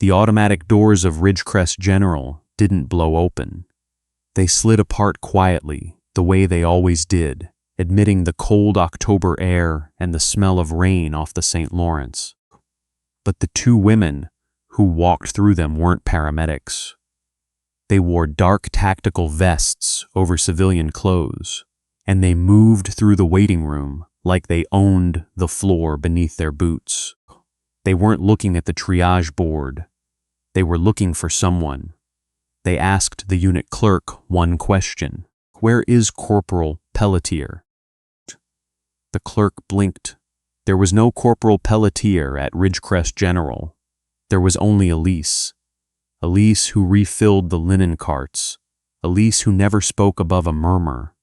The automatic doors of Ridgecrest General didn't blow open. They slid apart quietly, the way they always did, admitting the cold October air and the smell of rain off the St. Lawrence. But the two women who walked through them weren't paramedics. They wore dark tactical vests over civilian clothes, and they moved through the waiting room like they owned the floor beneath their boots. They weren't looking at the triage board. They were looking for someone. They asked the unit clerk one question: "Where is Corporal Pelletier?" The clerk blinked. There was no Corporal Pelletier at Ridgecrest General. There was only Elise. Elise who refilled the linen carts. Elise who never spoke above a murmur.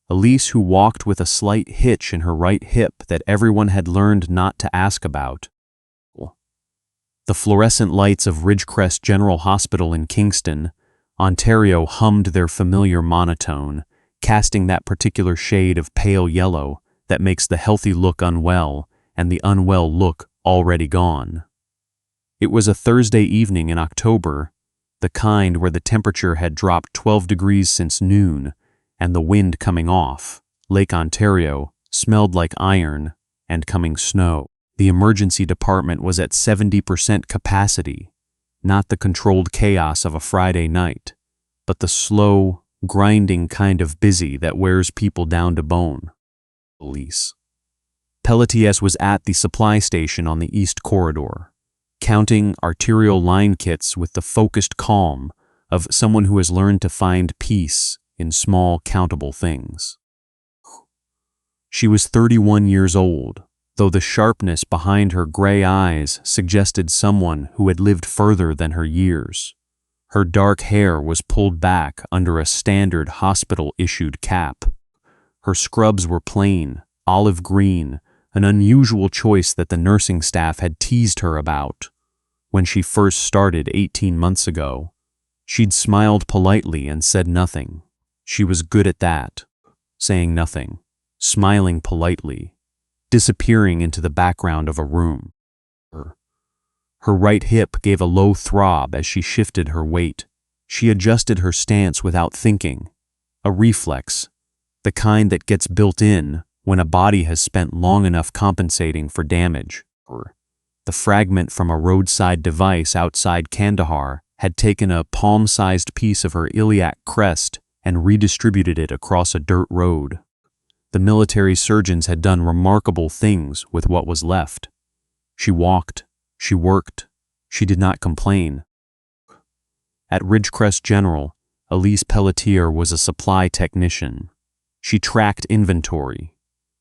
Elise who walked with a slight hitch in her right hip that everyone had learned not to ask about. The fluorescent lights of Ridgecrest General Hospital in Kingston, Ontario hummed their familiar monotone, casting that particular shade of pale yellow that makes the healthy look unwell and the unwell look already gone. It was a Thursday evening in October, the kind where the temperature had dropped 12 degrees since noon, and the wind coming off, Lake Ontario, smelled like iron and coming snow. The emergency department was at 70% capacity, not the controlled chaos of a Friday night, but the slow, grinding kind of busy that wears people down to bone. Elise. Pelletier was at the supply station on the East Corridor, counting arterial line kits with the focused calm of someone who has learned to find peace in small, countable things. She was 31 years old, though the sharpness behind her gray eyes suggested someone who had lived further than her years. Her dark hair was pulled back under a standard hospital-issued cap. Her scrubs were plain, olive green, an unusual choice that the nursing staff had teased her about. When she first started 18 months ago, she'd smiled politely and said nothing. She was good at that, saying nothing, smiling politely, disappearing into the background of a room. Her right hip gave a low throb as she shifted her weight. She adjusted her stance without thinking, a reflex, the kind that gets built in when a body has spent long enough compensating for damage. The fragment from a roadside device outside Kandahar had taken a palm-sized piece of her iliac crest and redistributed it across a dirt road. The military surgeons had done remarkable things with what was left. She walked, she worked, she did not complain. At Ridgecrest General, Elise Pelletier was a supply technician. She tracked inventory.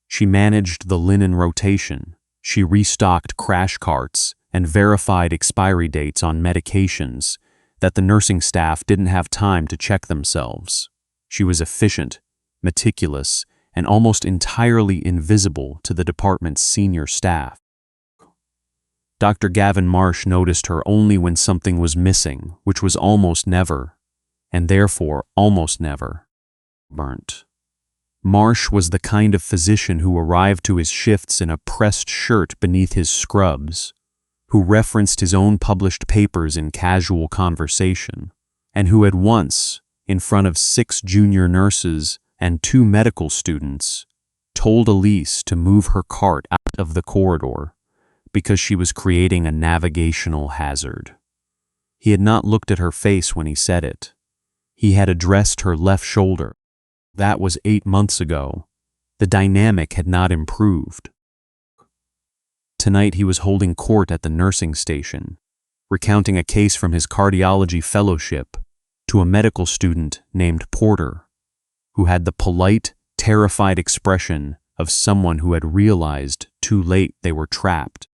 She managed the linen rotation. She restocked crash carts and verified expiry dates on medications that the nursing staff didn't have time to check themselves. She was efficient, meticulous, and almost entirely invisible to the department's senior staff. Dr. Gavin Marsh noticed her only when something was missing, which was almost never, and therefore almost never, burnt. Marsh was the kind of physician who arrived to his shifts in a pressed shirt beneath his scrubs, who referenced his own published papers in casual conversation, and who had once, in front of 6 junior nurses and 2 medical students, told Elise to move her cart out of the corridor because she was creating a navigational hazard. He had not looked at her face when he said it. He had addressed her left shoulder. That was 8 months ago. The dynamic had not improved. Tonight he was holding court at the nursing station, recounting a case from his cardiology fellowship to a medical student named Porter, who had the polite, terrified expression of someone who had realized too late they were trapped.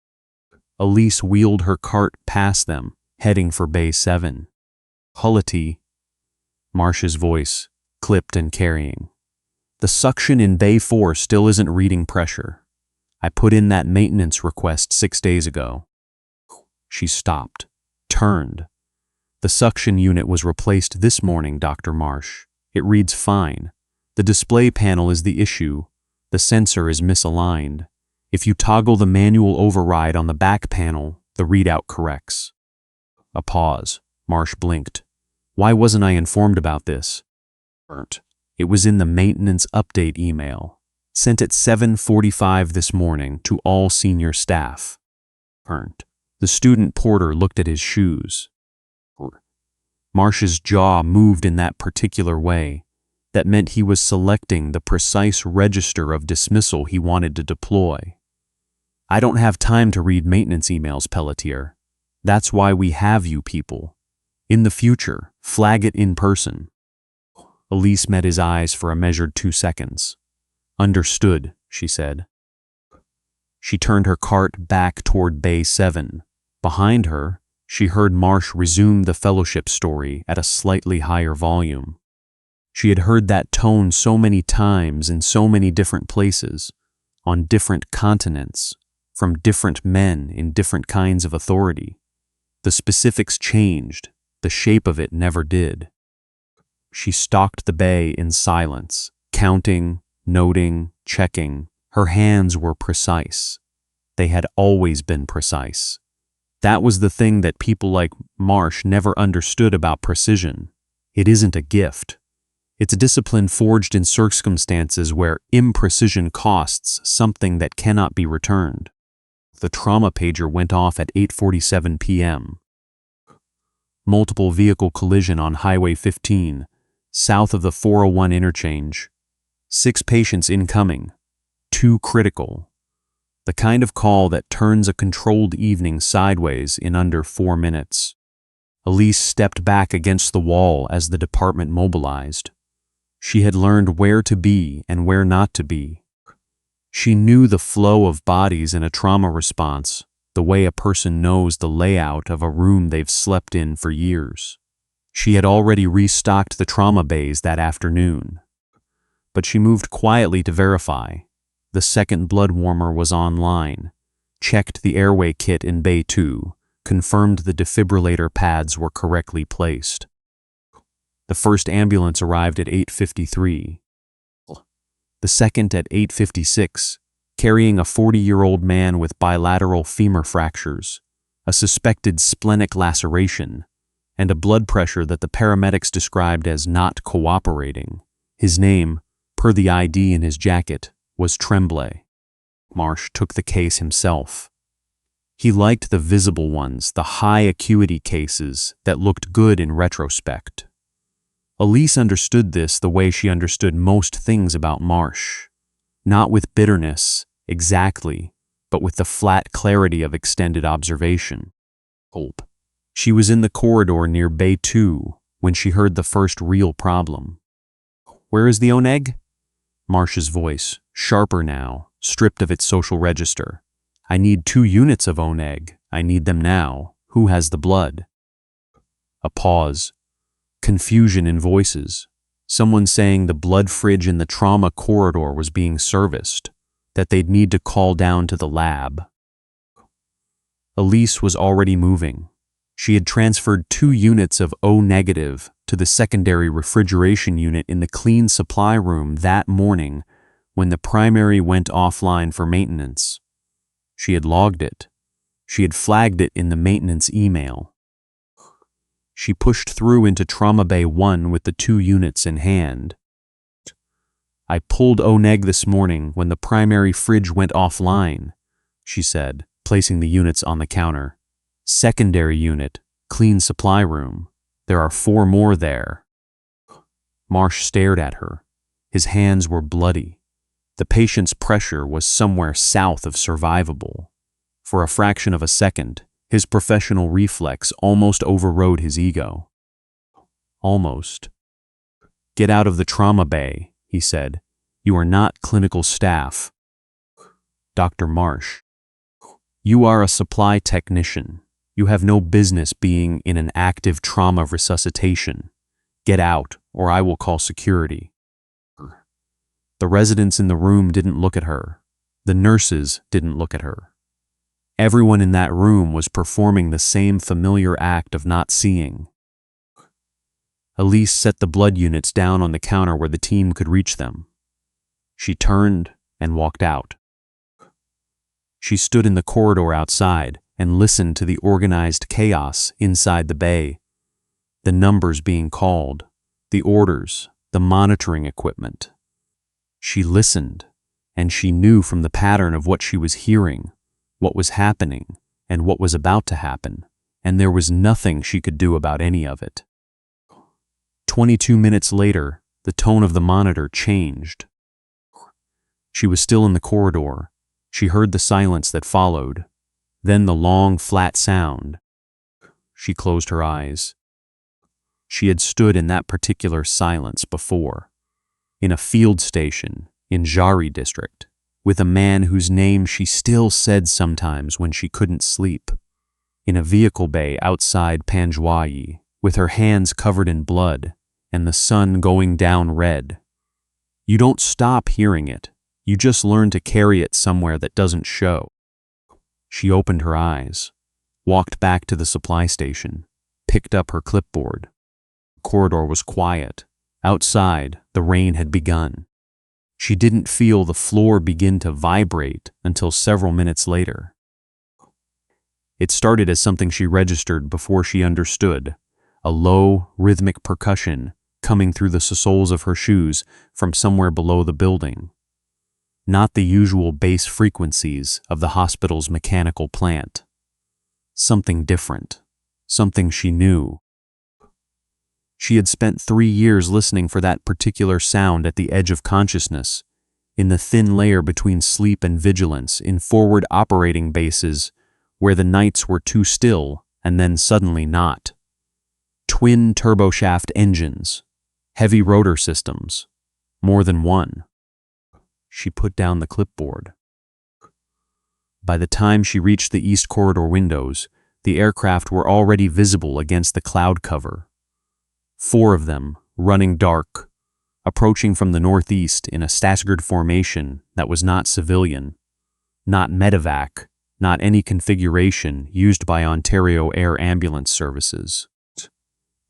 Elise wheeled her cart past them, heading for Bay 7. Pelletier, Marsh's voice, clipped and carrying. The suction in Bay 4 still isn't reading pressure. I put in that maintenance request 6 days ago. She stopped, turned. The suction unit was replaced this morning, Dr. Marsh. It reads fine. The display panel is the issue. The sensor is misaligned. If you toggle the manual override on the back panel, the readout corrects. A pause. Marsh blinked. Why wasn't I informed about this? It was in the maintenance update email, sent at 7:45 this morning to all senior staff. The student porter looked at his shoes. Marsh's jaw moved in that particular way. That meant he was selecting the precise register of dismissal he wanted to deploy. I don't have time to read maintenance emails, Pelletier. That's why we have you people. In the future, flag it in person. Elise met his eyes for a measured 2 seconds. Understood, she said. She turned her cart back toward Bay 7. Behind her, she heard Marsh resume the fellowship story at a slightly higher volume. She had heard that tone so many times in so many different places, on different continents, from different men in different kinds of authority. The specifics changed, the shape of it never did. She stalked the bay in silence, counting, noting, checking. Her hands were precise. They had always been precise. That was the thing that people like Marsh never understood about precision. It isn't a gift. It's a discipline forged in circumstances where imprecision costs something that cannot be returned. The trauma pager went off at 8:47 p.m. Multiple vehicle collision on Highway 15, south of the 401 interchange. 6 patients incoming. 2 critical. The kind of call that turns a controlled evening sideways in under 4 minutes. Elise stepped back against the wall as the department mobilized. She had learned where to be and where not to be. She knew the flow of bodies in a trauma response, the way a person knows the layout of a room they've slept in for years. She had already restocked the trauma bays that afternoon. But she moved quietly to verify. The second blood warmer was online, checked the airway kit in Bay 2, confirmed the defibrillator pads were correctly placed. The first ambulance arrived at 8:53. The second at 8:56, carrying a 40-year-old man with bilateral femur fractures, a suspected splenic laceration, and a blood pressure that the paramedics described as not cooperating. His name, per the ID in his jacket, was Tremblay. Marsh took the case himself. He liked the visible ones, the high-acuity cases that looked good in retrospect. Elise understood this the way she understood most things about Marsh. Not with bitterness, exactly, but with the flat clarity of extended observation. Hope. She was in the corridor near Bay 2 when she heard the first real problem. Where is the oneg? Marsh's voice, sharper now, stripped of its social register. I need 2 units of oneg. I need them now. Who has the blood? A pause. Confusion in voices. Someone saying the blood fridge in the trauma corridor was being serviced, that they'd need to call down to the lab. Elise was already moving. She had transferred 2 units of O-negative to the secondary refrigeration unit in the clean supply room that morning when the primary went offline for maintenance. She had logged it. She had flagged it in the maintenance email. She pushed through into Trauma Bay 1 with the 2 units in hand. I pulled O-neg this morning when the primary fridge went offline, she said, placing the units on the counter. Secondary unit, clean supply room. There are 4 more there. Marsh stared at her. His hands were bloody. The patient's pressure was somewhere south of survivable. For a fraction of a second, his professional reflex almost overrode his ego. Almost. Get out of the trauma bay, he said. You are not clinical staff. Dr. Marsh. You are a supply technician. You have no business being in an active trauma resuscitation. Get out, or I will call security. The residents in the room didn't look at her. The nurses didn't look at her. Everyone in that room was performing the same familiar act of not seeing. Elise set the blood units down on the counter where the team could reach them. She turned and walked out. She stood in the corridor outside, and listened to the organized chaos inside the bay. The numbers being called, the orders, the monitoring equipment. She listened, and she knew from the pattern of what she was hearing, what was happening, and what was about to happen, and there was nothing she could do about any of it. 22 minutes later, the tone of the monitor changed. She was still in the corridor. She heard the silence that followed, then the long, flat sound. She closed her eyes. She had stood in that particular silence before, in a field station in Jari district, with a man whose name she still said sometimes when she couldn't sleep, in a vehicle bay outside Panjwai, with her hands covered in blood and the sun going down red. You don't stop hearing it. You just learn to carry it somewhere that doesn't show. She opened her eyes, walked back to the supply station, picked up her clipboard. The corridor was quiet. Outside, the rain had begun. She didn't feel the floor begin to vibrate until several minutes later. It started as something she registered before she understood, a low, rhythmic percussion coming through the soles of her shoes from somewhere below the building. Not the usual bass frequencies of the hospital's mechanical plant. Something different, something she knew. She had spent 3 years listening for that particular sound at the edge of consciousness, in the thin layer between sleep and vigilance in forward operating bases where the nights were too still and then suddenly not. Twin turboshaft engines, heavy rotor systems, more than one. She put down the clipboard. By the time she reached the east corridor windows, the aircraft were already visible against the cloud cover. 4 of them, running dark, approaching from the northeast in a staggered formation that was not civilian, not medevac, not any configuration used by Ontario Air Ambulance Services.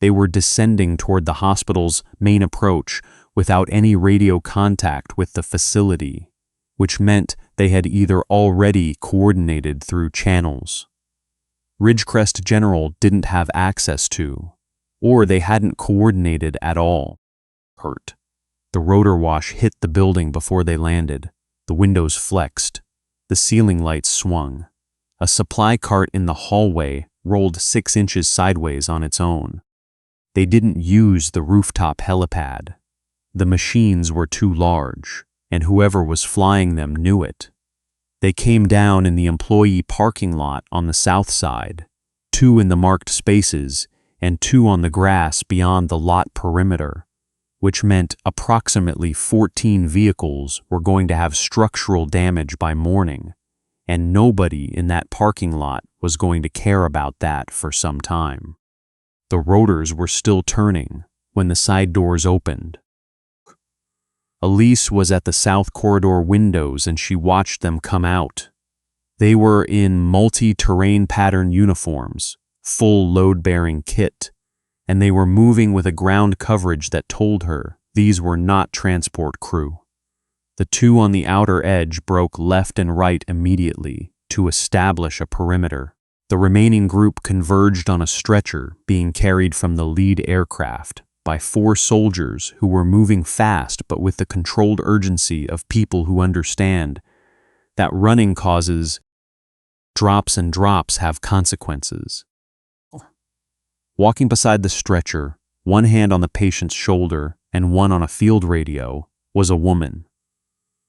They were descending toward the hospital's main approach without any radio contact with the facility, which meant they had either already coordinated through channels Ridgecrest General didn't have access to, or they hadn't coordinated at all. Hurt. The rotor wash hit the building before they landed. The windows flexed. The ceiling lights swung. A supply cart in the hallway rolled 6 inches sideways on its own. They didn't use the rooftop helipad. The machines were too large, and whoever was flying them knew it. They came down in the employee parking lot on the south side, 2 in the marked spaces and 2 on the grass beyond the lot perimeter, which meant approximately 14 vehicles were going to have structural damage by morning, and nobody in that parking lot was going to care about that for some time. The rotors were still turning when the side doors opened. Elise was at the south corridor windows and she watched them come out. They were in multi-terrain pattern uniforms, full load-bearing kit, and they were moving with a ground coverage that told her these were not transport crew. The 2 on the outer edge broke left and right immediately to establish a perimeter. The remaining group converged on a stretcher being carried from the lead aircraft by 4 soldiers who were moving fast but with the controlled urgency of people who understand that running causes drops and drops have consequences. Walking beside the stretcher, one hand on the patient's shoulder and one on a field radio, was a woman.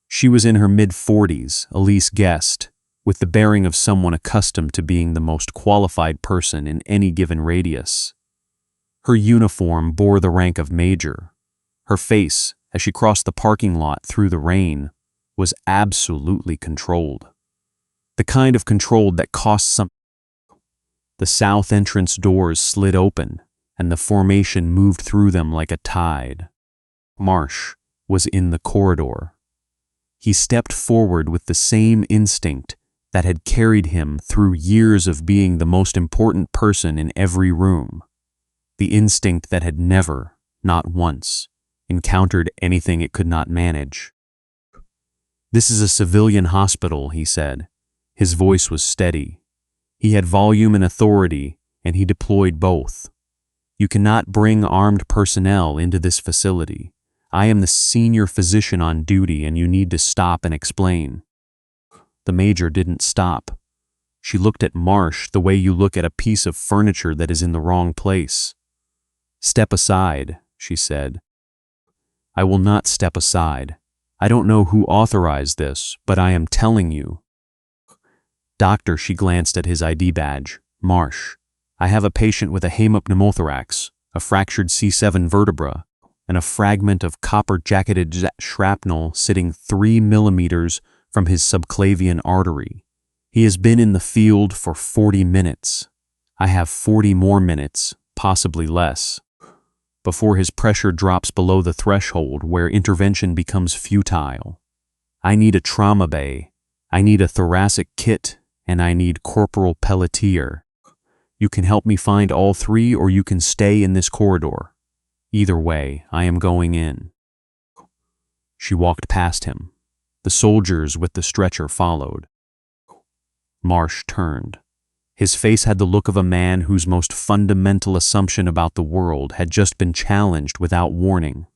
She was in her mid-40s, Elise guessed, with the bearing of someone accustomed to being the most qualified person in any given radius. Her uniform bore the rank of major. Her face, as she crossed the parking lot through the rain, was absolutely controlled. The kind of controlled that costs some. The south entrance doors slid open, and the formation moved through them like a tide. Marsh was in the corridor. He stepped forward with the same instinct that had carried him through years of being the most important person in every room. The instinct that had never, not once, encountered anything it could not manage. "This is a civilian hospital," he said. His voice was steady. He had volume and authority, and he deployed both. You cannot bring armed personnel into this facility. I am the senior physician on duty, and you need to stop and explain. The major didn't stop. She looked at Marsh the way you look at a piece of furniture that is in the wrong place. "Step aside," she said. "I will not step aside. I don't know who authorized this, but I am telling you." "Doctor," she glanced at his ID badge. "Marsh, I have a patient with a hemopneumothorax, a fractured C7 vertebra, and a fragment of copper-jacketed shrapnel sitting 3 millimeters from his subclavian artery. He has been in the field for 40 minutes. I have 40 more minutes, possibly less, before his pressure drops below the threshold where intervention becomes futile. I need a trauma bay, I need a thoracic kit, and I need Corporal Pelletier. You can help me find all three, or you can stay in this corridor. Either way, I am going in." She walked past him. The soldiers with the stretcher followed. Marsh turned. His face had the look of a man whose most fundamental assumption about the world had just been challenged without warning.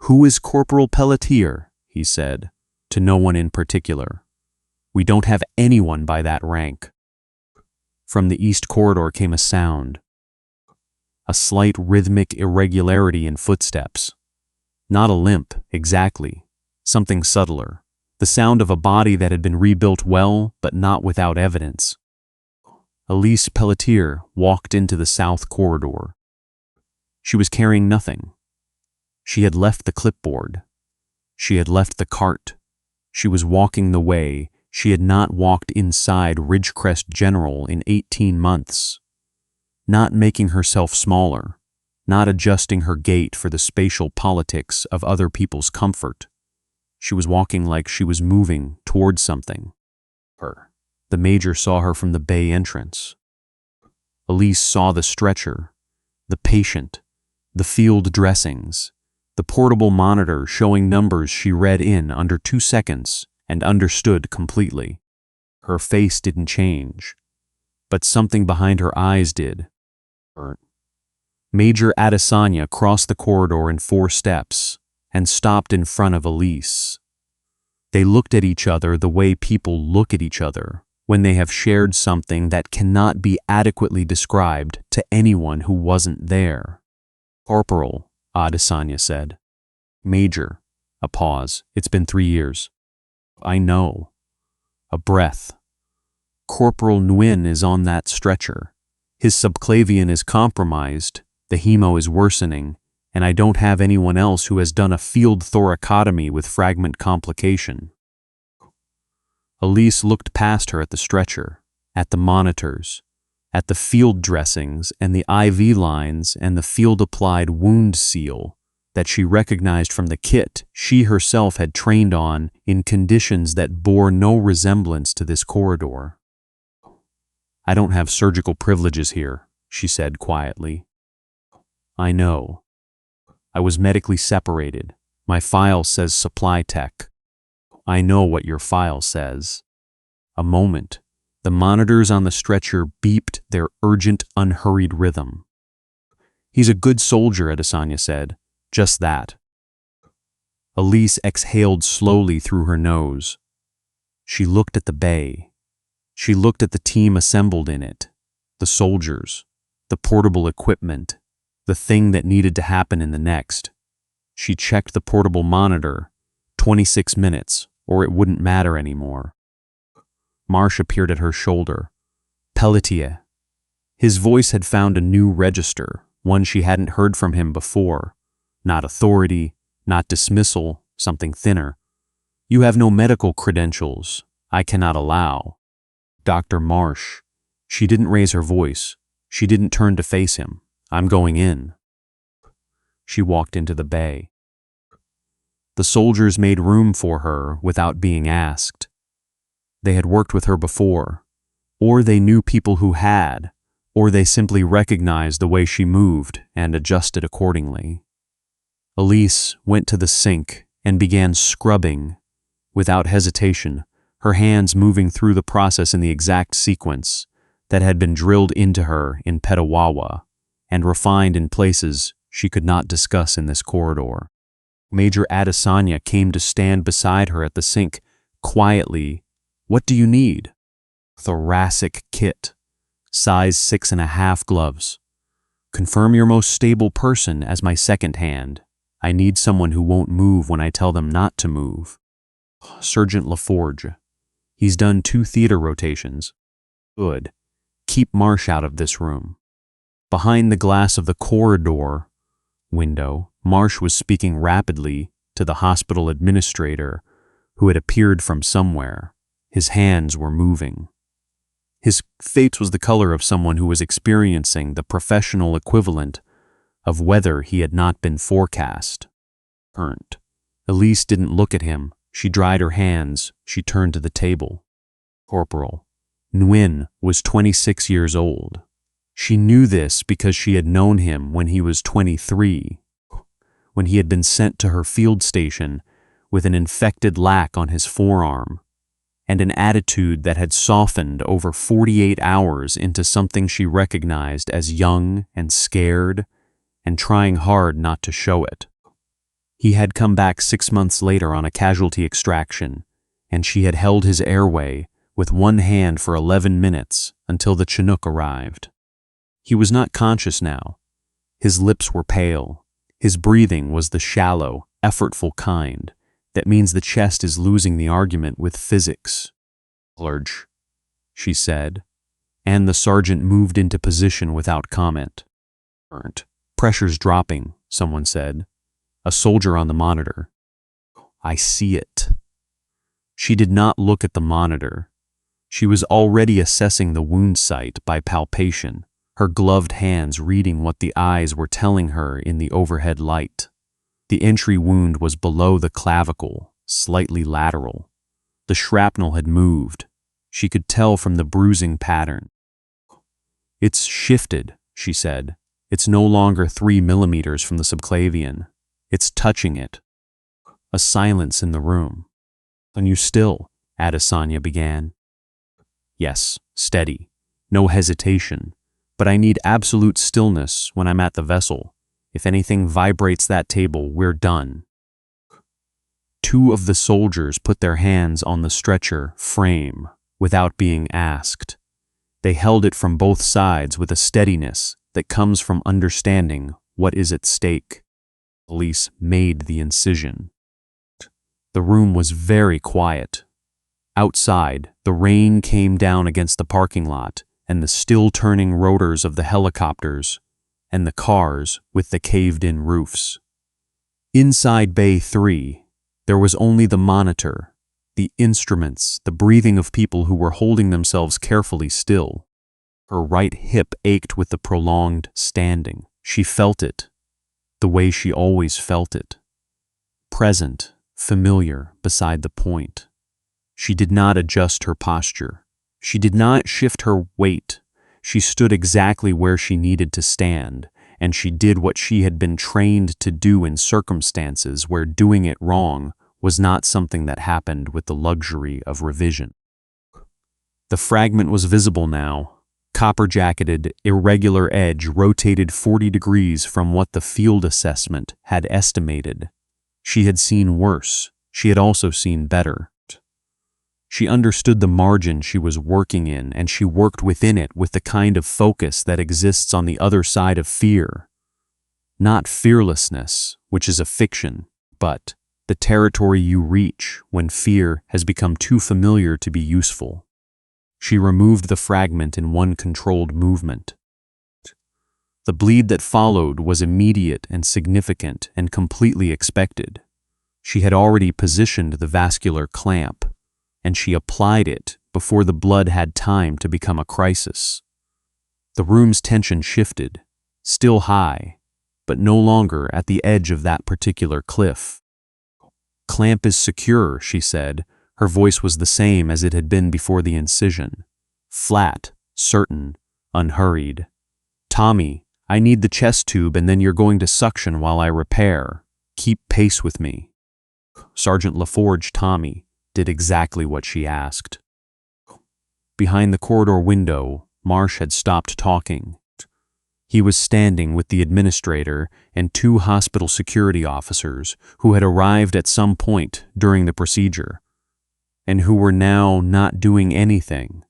"Who is Corporal Pelletier?" he said, to no one in particular. "We don't have anyone by that rank." From the east corridor came a sound. A slight rhythmic irregularity in footsteps. Not a limp, exactly. Something subtler. The sound of a body that had been rebuilt well, but not without evidence. Elise Pelletier walked into the south corridor. She was carrying nothing. She had left the clipboard. She had left the cart. She was walking the way she had not walked inside Ridgecrest General in 18 months. Not making herself smaller, not adjusting her gait for the spatial politics of other people's comfort. She was walking like she was moving towards something. The major saw her from the bay entrance. Elise saw the stretcher, the patient, the field dressings, the portable monitor showing numbers she read in under 2 seconds and understood completely. Her face didn't change, but something behind her eyes did. Major Adesanya crossed the corridor in 4 steps and stopped in front of Elise. They looked at each other the way people look at each other when they have shared something that cannot be adequately described to anyone who wasn't there. "Corporal," Adesanya said. "Major," a pause. "It's been 3 years." "I know." A breath. "Corporal Nguyen is on that stretcher. His subclavian is compromised, the hemo is worsening, and I don't have anyone else who has done a field thoracotomy with fragment complication." Elise looked past her at the stretcher, at the monitors, at the field dressings and the IV lines and the field-applied wound seal that she recognized from the kit she herself had trained on in conditions that bore no resemblance to this corridor. "I don't have surgical privileges here," she said quietly. "I know. I was medically separated. My file says supply tech. I know what your file says." A moment. The monitors on the stretcher beeped their urgent, unhurried rhythm. "He's a good soldier," Adesanya said. "Just that." Elise exhaled slowly through her nose. She looked at the bay. She looked at the team assembled in it, the soldiers, the portable equipment, the thing that needed to happen in the next. She checked the portable monitor. 26 minutes, or it wouldn't matter anymore. Marsh appeared at her shoulder. "Pelletier." His voice had found a new register, one she hadn't heard from him before. Not authority, not dismissal, something thinner. "You have no medical credentials. I cannot allow." "Dr. Marsh." She didn't raise her voice. She didn't turn to face him. "I'm going in." She walked into the bay. The soldiers made room for her without being asked. They had worked with her before, or they knew people who had, or they simply recognized the way she moved and adjusted accordingly. Elise went to the sink and began scrubbing, without hesitation, her hands moving through the process in the exact sequence, that had been drilled into her in Petawawa and refined in places she could not discuss in this corridor. Major Adesanya came to stand beside her at the sink, quietly. "What do you need?" "Thoracic kit. Size 6.5 gloves. Confirm your most stable person as my second hand. I need someone who won't move when I tell them not to move." "Sergeant LaForge. He's done 2 theater rotations." "Good. Keep Marsh out of this room." Behind the glass of the corridor window, Marsh was speaking rapidly to the hospital administrator, who had appeared from somewhere. His hands were moving. His face was the color of someone who was experiencing the professional equivalent of weather he had not been forecast. Burnt. Elise didn't look at him. She dried her hands. She turned to the table. Corporal Nguyen was 26 years old. She knew this because she had known him when he was 23, when he had been sent to her field station with an infected lac on his forearm and an attitude that had softened over 48 hours into something she recognized as young and scared and trying hard not to show it. He had come back 6 months later on a casualty extraction, and she had held his airway with one hand for 11 minutes until the Chinook arrived. He was not conscious now. His lips were pale. His breathing was the shallow, effortful kind that means the chest is losing the argument with physics. "Large," she said, and the sergeant moved into position without comment. "Burnt. Pressure's dropping," someone said. A soldier on the monitor. "I see it." She did not look at the monitor. She was already assessing the wound site by palpation, her gloved hands reading what the eyes were telling her in the overhead light. The entry wound was below the clavicle, slightly lateral. The shrapnel had moved. She could tell from the bruising pattern. "It's shifted," she said. "It's no longer 3 millimeters from the subclavian. It's touching it." A silence in the room. "Can you still?" Adesanya began. "Yes, steady. No hesitation. But I need absolute stillness when I'm at the vessel. If anything vibrates that table, we're done." 2 of the soldiers put their hands on the stretcher frame without being asked. They held it from both sides with a steadiness that comes from understanding what is at stake. Elise made the incision. The room was very quiet. Outside, the rain came down against the parking lot and the still-turning rotors of the helicopters and the cars with the caved-in roofs. Inside Bay 3, there was only the monitor, the instruments, the breathing of people who were holding themselves carefully still. Her right hip ached with the prolonged standing. She felt it, the way she always felt it. Present, familiar, beside the point. She did not adjust her posture. She did not shift her weight. She stood exactly where she needed to stand, and she did what she had been trained to do in circumstances where doing it wrong was not something that happened with the luxury of revision. The fragment was visible now. Copper-jacketed, irregular edge rotated 40 degrees from what the field assessment had estimated. She had seen worse. She had also seen better. She understood the margin she was working in, and she worked within it with the kind of focus that exists on the other side of fear. Not fearlessness, which is a fiction, but the territory you reach when fear has become too familiar to be useful. She removed the fragment in one controlled movement. The bleed that followed was immediate and significant and completely expected. She had already positioned the vascular clamp, and she applied it before the blood had time to become a crisis. The room's tension shifted, still high, but no longer at the edge of that particular cliff. "Clamp is secure," she said. Her voice was the same as it had been before the incision. Flat, certain, unhurried. "Tommy, I need the chest tube and then you're going to suction while I repair. Keep pace with me." Sergeant LaForge, Tommy, did exactly what she asked. Behind the corridor window, Marsh had stopped talking. He was standing with the administrator and 2 hospital security officers who had arrived at some point during the procedure, and who were now not doing anything,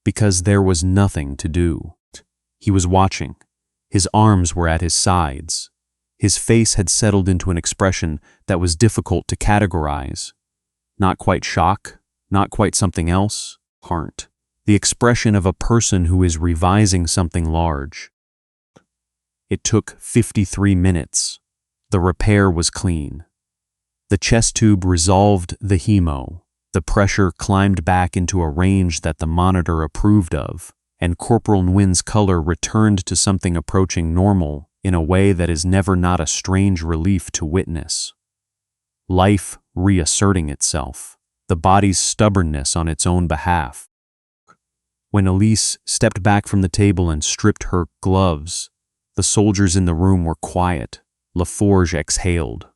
because there was nothing to do. He was watching. His arms were at his sides. His face had settled into an expression that was difficult to categorize. Not quite shock, not quite something else, heart. The expression of a person who is revising something large. It took 53 minutes. The repair was clean. The chest tube resolved the hemo. The pressure climbed back into a range that the monitor approved of, and Corporal Nguyen's color returned to something approaching normal in a way that is never not a strange relief to witness. Life reasserting itself, the body's stubbornness on its own behalf. When Elise stepped back from the table and stripped her gloves, the soldiers in the room were quiet. Laforge exhaled.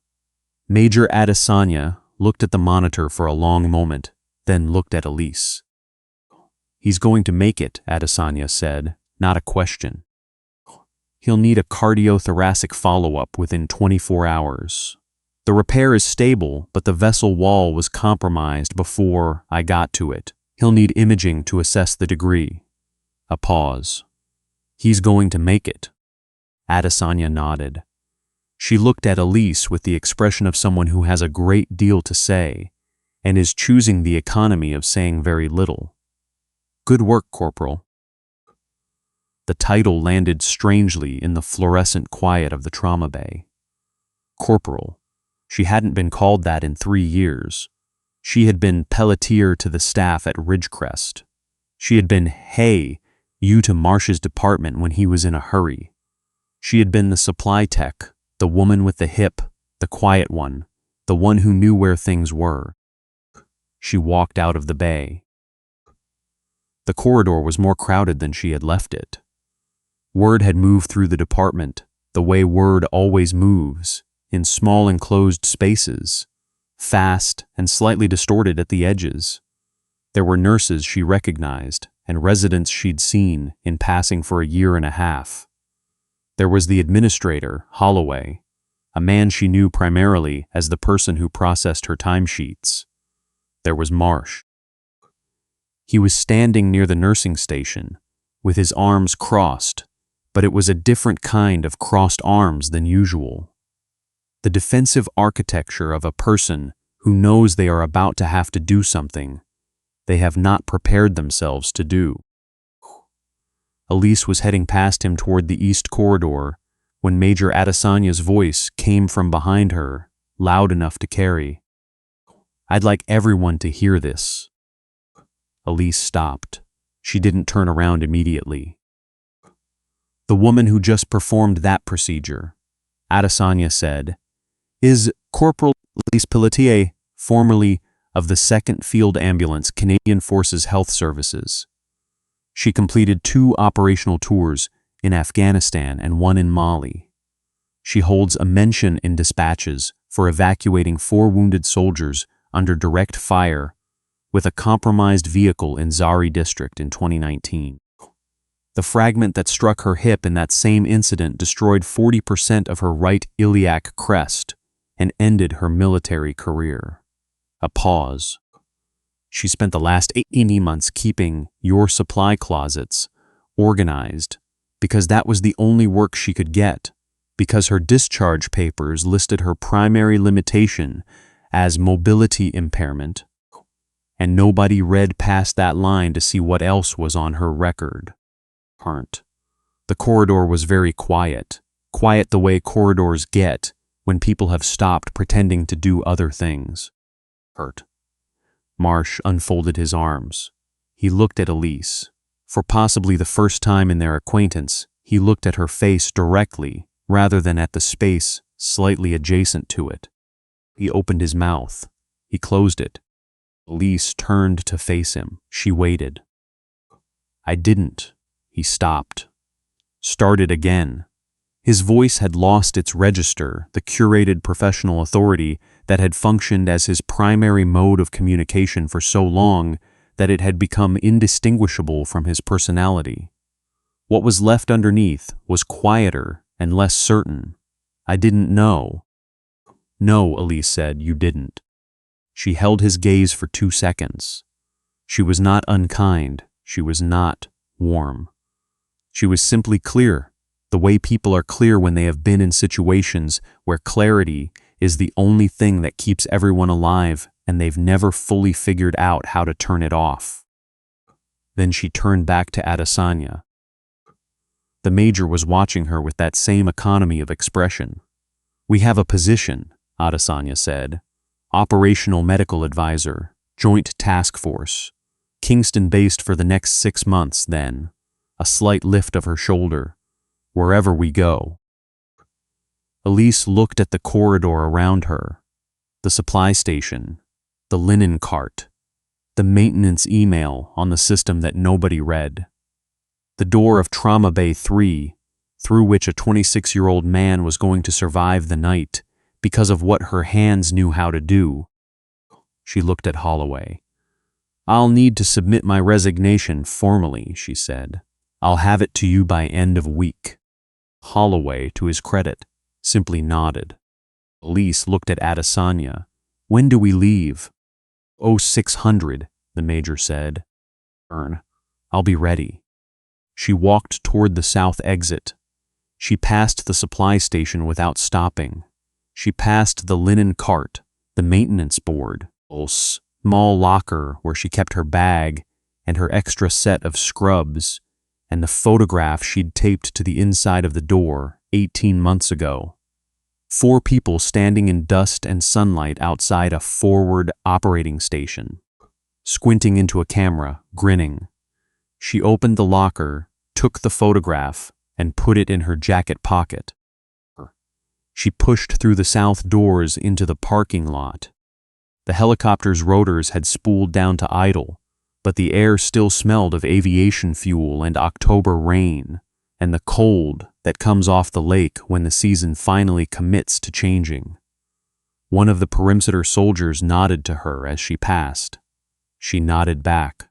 Major Adesanya looked at the monitor for a long moment, then looked at Elise. "He's going to make it," Adesanya said, not a question. "He'll need a cardiothoracic follow-up within 24 hours. The repair is stable, but the vessel wall was compromised before I got to it. He'll need imaging to assess the degree." A pause. "He's going to make it." Adesanya nodded. She looked at Elise with the expression of someone who has a great deal to say and is choosing the economy of saying very little. "Good work, Corporal." The title landed strangely in the fluorescent quiet of the trauma bay. Corporal. She hadn't been called that in 3 years. She had been Pelletier to the staff at Ridgecrest. She had been, "Hey, you," to Marsh's department when he was in a hurry. She had been the supply tech, the woman with the hip, the quiet one, the one who knew where things were. She walked out of the bay. The corridor was more crowded than she had left it. Word had moved through the department, the way word always moves, in small enclosed spaces, fast and slightly distorted at the edges. There were nurses she recognized and residents she'd seen in passing for a year and a half. There was the administrator, Holloway, a man she knew primarily as the person who processed her timesheets. There was Marsh. He was standing near the nursing station, with his arms crossed, but it was a different kind of crossed arms than usual. The defensive architecture of a person who knows they are about to have to do something they have not prepared themselves to do. Elise was heading past him toward the east corridor when Major Adesanya's voice came from behind her, loud enough to carry. "I'd like everyone to hear this." Elise stopped. She didn't turn around immediately. "The woman who just performed that procedure," Adesanya said, "is Corporal Elise Pelletier, formerly of the 2nd Field Ambulance, Canadian Forces Health Services. She completed 2 operational tours in Afghanistan and 1 in Mali. She holds a mention in dispatches for evacuating 4 wounded soldiers under direct fire with a compromised vehicle in Zari district in 2019. The fragment that struck her hip in that same incident destroyed 40% of her right iliac crest and ended her military career." A pause. "She spent the last 18 months keeping your supply closets organized because that was the only work she could get, because her discharge papers listed her primary limitation as mobility impairment, and nobody read past that line to see what else was on her record." The corridor was very quiet, quiet the way corridors get when people have stopped pretending to do other things. Marsh unfolded his arms. He looked at Elise. For possibly the first time in their acquaintance, he looked at her face directly rather than at the space slightly adjacent to it. He opened his mouth. He closed it. Elise turned to face him. She waited. "I didn't." He stopped. Started again. His voice had lost its register, the curated professional authority that had functioned as his primary mode of communication for so long that it had become indistinguishable from his personality. What was left underneath was quieter and less certain. I didn't know. No, Elise said, you didn't. She held his gaze for 2 seconds. She was not unkind. She was not warm. She was simply clear, the way people are clear when they have been in situations where clarity is the only thing that keeps everyone alive and they've never fully figured out how to turn it off. Then she turned back to Adesanya. The major was watching her with that same economy of expression. We have a position, Adesanya said. Operational Medical Advisor, Joint Task Force. Kingston-based for the next 6 months, then. A slight lift of her shoulder. Wherever we go. Elise looked at the corridor around her. The supply station. The linen cart. The maintenance email on the system that nobody read. The door of Trauma Bay 3, through which a 26-year-old man was going to survive the night because of what her hands knew how to do. She looked at Holloway. I'll need to submit my resignation formally, she said. I'll have it to you by end of week. Holloway, to his credit, simply nodded. Elise looked at Adesanya. When do we leave? 0600, the major said. I'll be ready. She walked toward the south exit. She passed the supply station without stopping. She passed the linen cart, the maintenance board, a small locker where she kept her bag and her extra set of scrubs, and the photograph she'd taped to the inside of the door 18 months ago. 4 people standing in dust and sunlight outside a forward operating station, squinting into a camera, grinning. She opened the locker, took the photograph, and put it in her jacket pocket. She pushed through the south doors into the parking lot. The helicopter's rotors had spooled down to idle, but the air still smelled of aviation fuel and October rain, and the cold that comes off the lake when the season finally commits to changing. One of the perimeter soldiers nodded to her as she passed. She nodded back.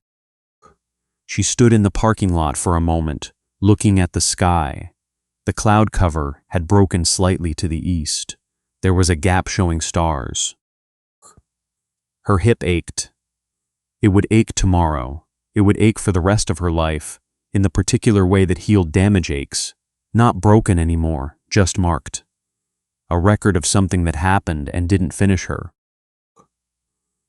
She stood in the parking lot for a moment, looking at the sky. The cloud cover had broken slightly to the east. There was a gap showing stars. Her hip ached. It would ache tomorrow. It would ache for the rest of her life, in the particular way that healed damage aches. Not broken anymore, just marked. A record of something that happened and didn't finish her.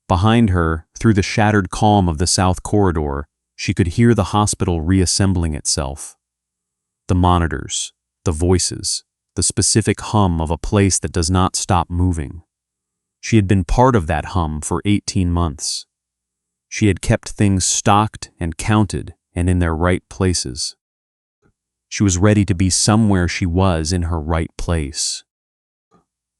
Behind her, through the shattered calm of the south corridor, she could hear the hospital reassembling itself. The monitors, the voices, the specific hum of a place that does not stop moving. She had been part of that hum for 18 months. She had kept things stocked and counted and in their right places. She was ready to be somewhere she was in her right place.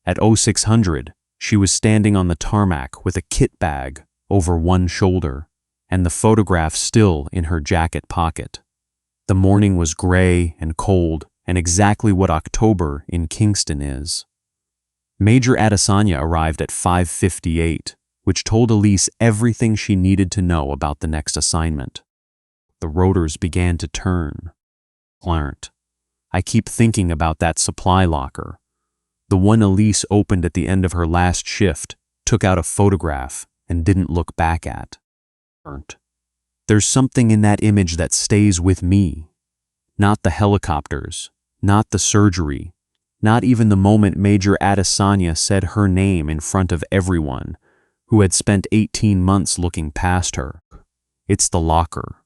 At 0600, she was standing on the tarmac with a kit bag over one shoulder and the photograph still in her jacket pocket. The morning was gray and cold and exactly what October in Kingston is. Major Adesanya arrived at 5:58, which told Elise everything she needed to know about the next assignment. The rotors began to turn. Clarent. I keep thinking about that supply locker. The one Elise opened at the end of her last shift, took out a photograph, and didn't look back at. There's something in that image that stays with me. Not the helicopters, not the surgery, not even the moment Major Adesanya said her name in front of everyone who had spent 18 months looking past her. It's the locker.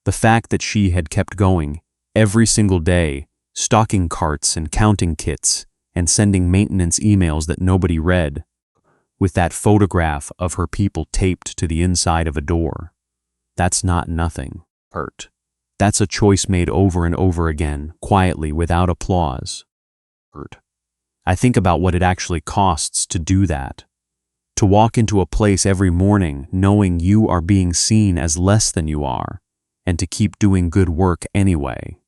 The fact that she had kept going every single day, stocking carts and counting kits and sending maintenance emails that nobody read, with that photograph of her people taped to the inside of a door. That's not nothing. Hurt. That's a choice made over and over again, quietly, without applause. Hurt. I think about what it actually costs to do that. To walk into a place every morning knowing you are being seen as less than you are, and to keep doing good work anyway.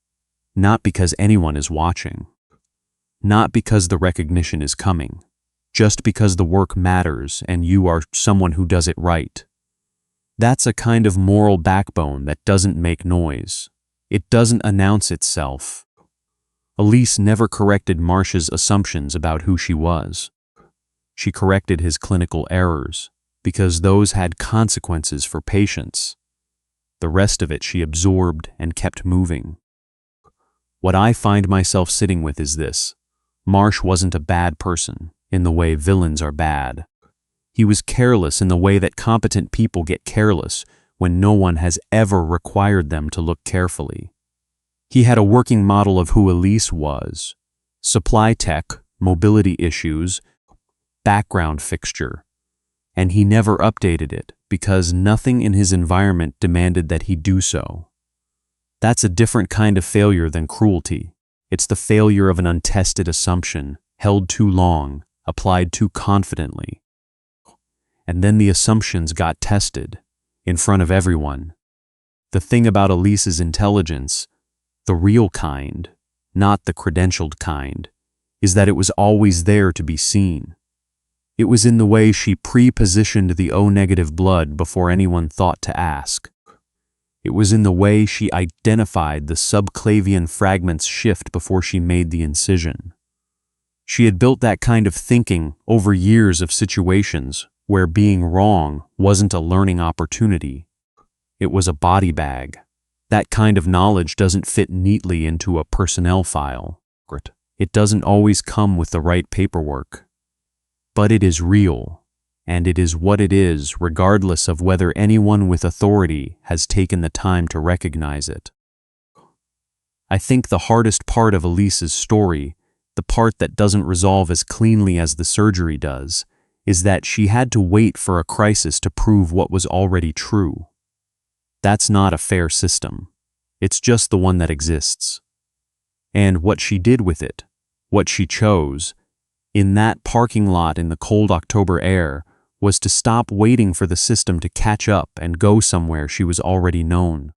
Not because anyone is watching. Not because the recognition is coming. Just because the work matters and you are someone who does it right. That's a kind of moral backbone that doesn't make noise. It doesn't announce itself. Elise never corrected Marsh's assumptions about who she was. She corrected his clinical errors, because those had consequences for patients. The rest of it she absorbed and kept moving. What I find myself sitting with is this: Marsh wasn't a bad person, in the way villains are bad. He was careless in the way that competent people get careless when no one has ever required them to look carefully. He had a working model of who Elise was: supply tech, mobility issues, background fixture. And he never updated it because nothing in his environment demanded that he do so. That's a different kind of failure than cruelty. It's the failure of an untested assumption, held too long, applied too confidently. And then the assumptions got tested, in front of everyone. The thing about Elise's intelligence, the real kind, not the credentialed kind, is that it was always there to be seen. It was in the way she pre-positioned the O-negative blood before anyone thought to ask. It was in the way she identified the subclavian fragment's shift before she made the incision. She had built that kind of thinking over years of situations where being wrong wasn't a learning opportunity. It was a body bag. That kind of knowledge doesn't fit neatly into a personnel file. It doesn't always come with the right paperwork. But it is real, and it is what it is regardless of whether anyone with authority has taken the time to recognize it. I think the hardest part of Elise's story, the part that doesn't resolve as cleanly as the surgery does, is that she had to wait for a crisis to prove what was already true. That's not a fair system. It's just the one that exists. And what she did with it, what she chose, in that parking lot in the cold October air, was to stop waiting for the system to catch up and go somewhere she was already known.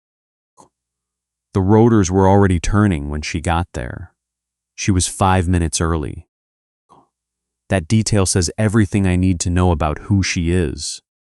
The rotors were already turning when she got there. She was 5 minutes early. That detail says everything I need to know about who she is.